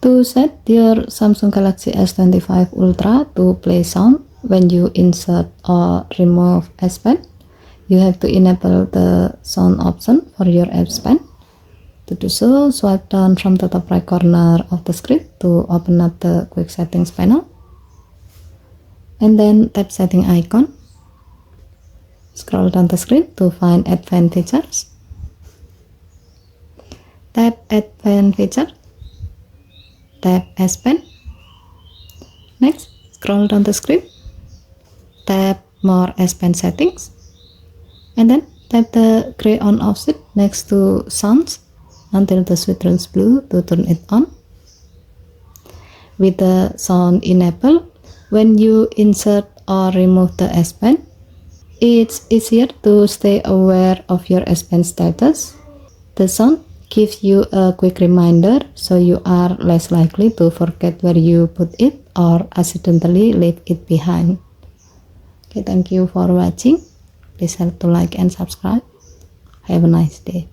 To set your Samsung Galaxy S25 Ultra to play sound when you insert or remove S Pen, you have to enable the sound option for your S Pen. To do so, swipe down from the top right corner of the screen to open up the quick settings panel, and then tap setting icon. Scroll down the screen to find advanced features. Tap advanced feature, tap S Pen. Next, scroll down the screen, tap more S Pen settings, and then tap the gray on off switch next to sounds until the switch turns blue to turn it on. With the sound enabled, when you insert or remove the S Pen, it's easier to stay aware of your S Pen status. The sound gives you a quick reminder, so you are less likely to forget where you put it or accidentally leave it behind. Okay, thank you for watching. Please help to like and subscribe. Have a nice day.